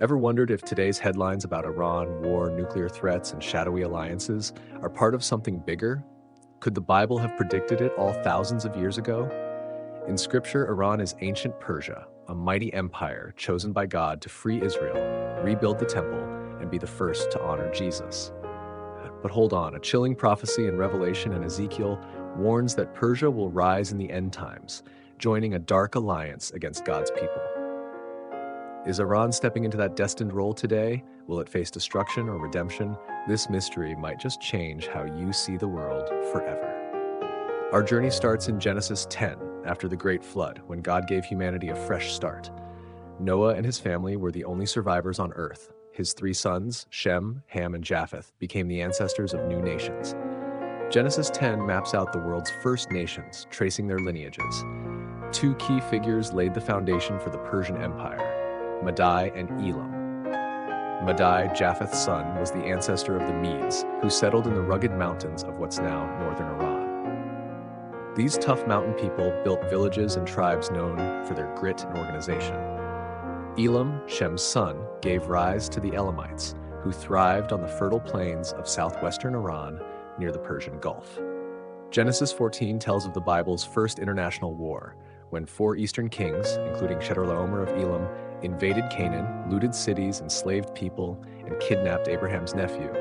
Ever wondered if today's headlines about Iran, war, nuclear threats, and shadowy alliances are part of something bigger? Could the Bible have predicted it all thousands of years ago? In Scripture, Iran is ancient Persia, a mighty empire chosen by God to free Israel, rebuild the temple, and be the first to honor Jesus. But hold on, a chilling prophecy in Revelation and Ezekiel warns that Persia will rise in the end times, joining a dark alliance against God's people. Is Iran stepping into that destined role today? Will it face destruction or redemption? This mystery might just change how you see the world forever. Our journey starts in Genesis 10, after the Great Flood, when God gave humanity a fresh start. Noah and his family were the only survivors on Earth. His three sons, Shem, Ham, and Japheth, became the ancestors of new nations. Genesis 10 maps out the world's first nations, tracing their lineages. Two key figures laid the foundation for the Persian Empire: Magi and Elam. Magi, Japheth's son, was the ancestor of the Medes, who settled in the rugged mountains of what's now northern Iran. These tough mountain people built villages and tribes known for their grit and organization. Elam, Shem's son, gave rise to the Elamites, who thrived on the fertile plains of southwestern Iran near the Persian Gulf. Genesis 14 tells of the Bible's first international war, when four eastern kings, including Chedorlaomer of Elam, invaded Canaan, looted cities, enslaved people, and kidnapped Abraham's nephew.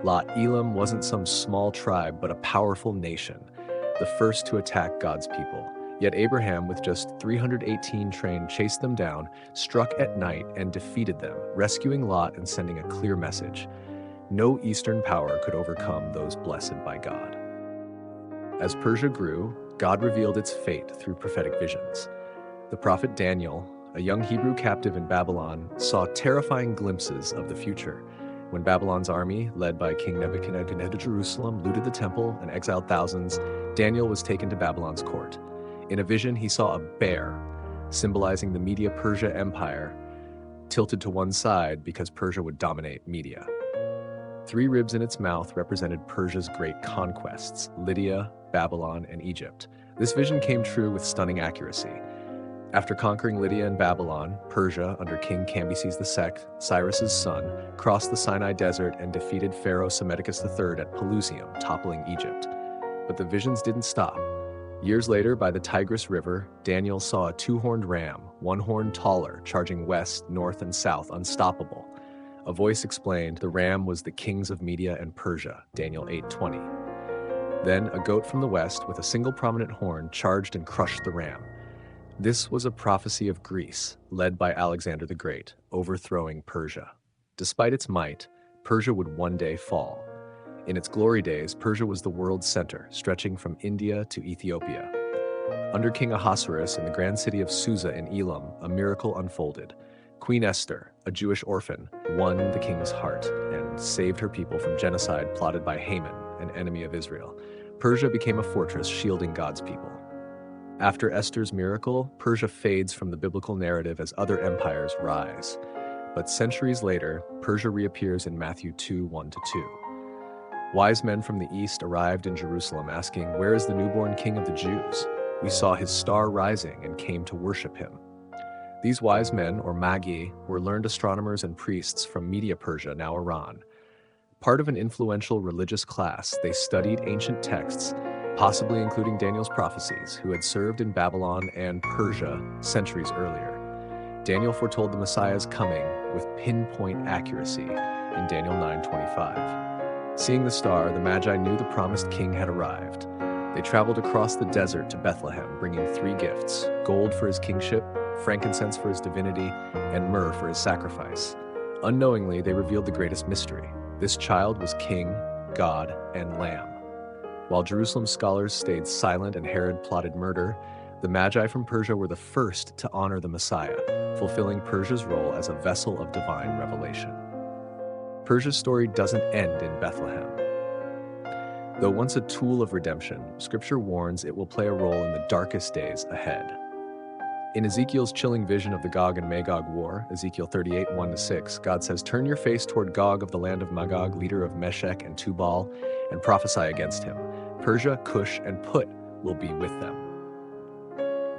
Lot, Elam wasn't some small tribe, but a powerful nation, the first to attack God's people. Yet Abraham, with just 318 trained, chased them down, struck at night, and defeated them, rescuing Lot and sending a clear message: no eastern power could overcome those blessed by God. As Persia grew, God revealed its fate through prophetic visions. The prophet Daniel, a young Hebrew captive in Babylon, saw terrifying glimpses of the future. When Babylon's army, led by King Nebuchadnezzar of Jerusalem, looted the temple and exiled thousands, Daniel was taken to Babylon's court. In a vision, he saw a bear, symbolizing the Media-Persia Empire, tilted to one side because Persia would dominate Media. Three ribs in its mouth represented Persia's great conquests: Lydia, Babylon, and Egypt. This vision came true with stunning accuracy. After conquering Lydia and Babylon, Persia, under King Cambyses II, Cyrus's son, crossed the Sinai Desert and defeated Pharaoh Psammetichus III at Pelusium, toppling Egypt. But the visions didn't stop. Years later, by the Tigris River, Daniel saw a two-horned ram, one horn taller, charging west, north, and south, unstoppable. A voice explained the ram was the kings of Media and Persia, Daniel 8:20. Then a goat from the west, with a single prominent horn, charged and crushed the ram. This was a prophecy of Greece, led by Alexander the Great, overthrowing Persia. Despite its might, Persia would one day fall. In its glory days, Persia was the world's center, stretching from India to Ethiopia. Under King Ahasuerus in the grand city of Susa in Elam, a miracle unfolded. Queen Esther, a Jewish orphan, won the king's heart and saved her people from genocide plotted by Haman, an enemy of Israel. Persia became a fortress shielding God's people. After Esther's miracle, Persia fades from the biblical narrative as other empires rise. But centuries later, Persia reappears in Matthew 2:1-2. Wise men from the east arrived in Jerusalem asking, "Where is the newborn king of the Jews? We saw his star rising and came to worship him." These wise men, or Magi, were learned astronomers and priests from Media Persia, now Iran. Part of an influential religious class, they studied ancient texts, possibly including Daniel's prophecies, who had served in Babylon and Persia centuries earlier. Daniel foretold the Messiah's coming with pinpoint accuracy in Daniel 9:25. Seeing the star, the Magi knew the promised king had arrived. They traveled across the desert to Bethlehem, bringing three gifts: gold for his kingship, frankincense for his divinity, and myrrh for his sacrifice. Unknowingly, they revealed the greatest mystery. This child was king, God, and lamb. While Jerusalem scholars stayed silent and Herod plotted murder, the Magi from Persia were the first to honor the Messiah, fulfilling Persia's role as a vessel of divine revelation. Persia's story doesn't end in Bethlehem. Though once a tool of redemption, Scripture warns it will play a role in the darkest days ahead. In Ezekiel's chilling vision of the Gog and Magog war, Ezekiel 38:1-6, God says, "Turn your face toward Gog of the land of Magog, leader of Meshech and Tubal, and prophesy against him. Persia, Cush, and Put will be with them."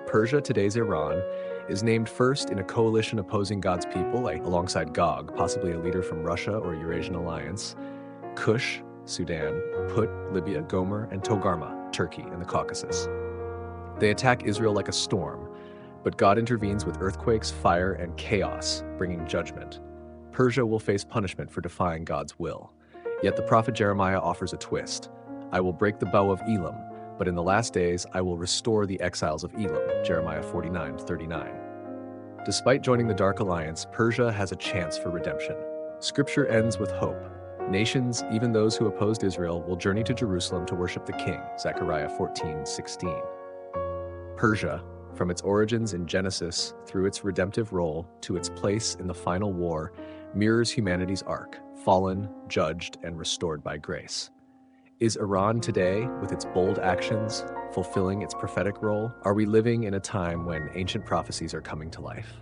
Persia, today's Iran, is named first in a coalition opposing God's people, alongside Gog, possibly a leader from Russia or Eurasian alliance, Cush, Sudan, Put, Libya, Gomer, and Togarma, Turkey, in the Caucasus. They attack Israel like a storm, but God intervenes with earthquakes, fire, and chaos, bringing judgment. Persia will face punishment for defying God's will. Yet the prophet Jeremiah offers a twist. I will break the bow of Elam, but in the last days I will restore the exiles of Elam, Jeremiah 49:39. Despite joining the Dark Alliance, Persia has a chance for redemption. Scripture ends with hope. Nations, even those who opposed Israel, will journey to Jerusalem to worship the King, Zechariah 14:16. Persia, from its origins in Genesis through its redemptive role to its place in the final war, mirrors humanity's arc, fallen, judged, and restored by grace. Is Iran today, with its bold actions, fulfilling its prophetic role? Are we living in a time when ancient prophecies are coming to life?